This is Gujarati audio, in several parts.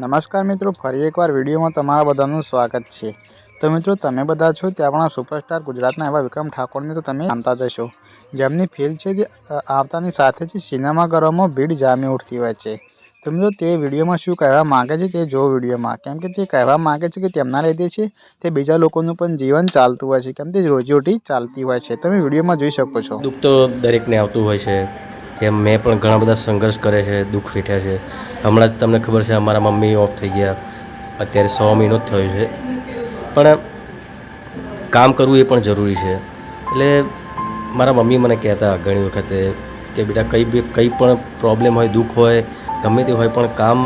નમસ્કાર મિત્રો, ફરી એકવાર વિડીયોમાં તમારા બધાનું સ્વાગત છે। તો મિત્રો, તમે બધા છો તે આપણા સુપરસ્ટાર ગુજરાતના એવા વિક્રમ ઠાકોરને તો તમે જાણતા જ હશો, જેમની ફિલ્મ છે જે આવતાની સાથે જ સિનેમાઘરોમાં ભીડ જામી ઉઠતી હોય છે। તો મિત્રો, તે વિડીયોમાં શું કહેવા માગે છે તે જો વિડીયોમાં, કેમ કે તે કહેવા માગે છે કે તેમના લીધે છે તે બીજા લોકોનું પણ જીવન ચાલતું હોય છે, કેમ તે રોજીરોટી ચાલતી હોય છે। તમે વિડીયોમાં જોઈ શકો છો। દુઃખ તો દરેકને આવતું હોય છે, જેમ મેં પણ ઘણા બધા સંઘર્ષ કરે છે, દુઃખ વેઠ્યા છે। હમણાં જ તમને ખબર છે અમારા મમ્મી ઓફ થઈ ગયા, અત્યારે 100 મહિનો જ થયો છે, પણ કામ કરવું એ પણ જરૂરી છે। એટલે મારા મમ્મી મને કહેતા ઘણી વખતે કે બેટા કંઈ પણ પ્રોબ્લેમ હોય, દુઃખ હોય, ગમે તે હોય, પણ કામ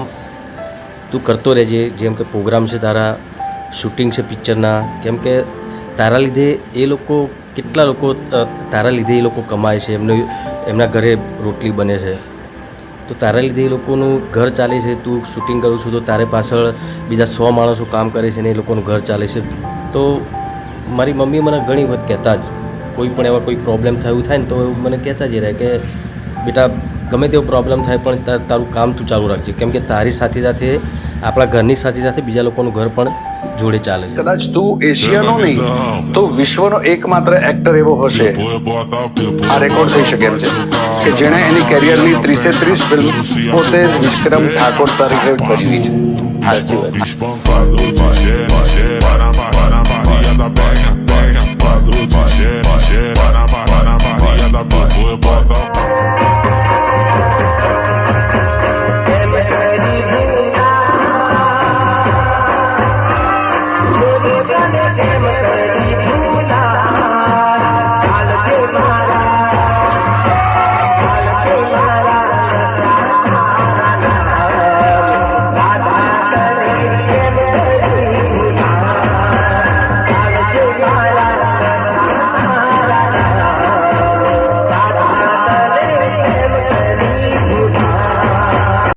તું કરતો રહેજે। જેમ કે પ્રોગ્રામ છે, તારા શૂટિંગ છે પિક્ચરના, કેમ કે તારા લીધે એ લોકો કેટલા લોકો તારા લીધે એ લોકો કમાય છે, એમના ઘરે રોટલી બને છે, તો તારા લીધે એ લોકોનું ઘર ચાલે છે। તું શૂટિંગ કરું છું તો તારે પાછળ બીજા 100 માણસો કામ કરે છે ને એ લોકોનું ઘર ચાલે છે। તો મારી મમ્મી મને ઘણી વખત કહેતા જ, કોઈ પણ એવા કોઈ પ્રોબ્લેમ થયું થાય ને તો મને કહેતા જ રહે કે બેટા ગમે તેવો પ્રોબ્લેમ થાય પણ તારું કામ તું ચાલુ રાખજે, કેમ કે તારી સાથે સાથે આપણા ઘરની સાથે સાથે બીજા લોકોનું ઘર પણ જોડે ચાલે છે। કદાચ તું એશિયાનો નહીં તો વિશ્વનો એકમાત્ર એક્ટર એવો હશે, આ રેકોર્ડ થઈ શકે એમ છે કે જેણે એની કેરિયરની 30 ફિલ્મ પોતે જ વિક્રમ ઠાકોર તરીકે ભજવી છે। સાચી વાત।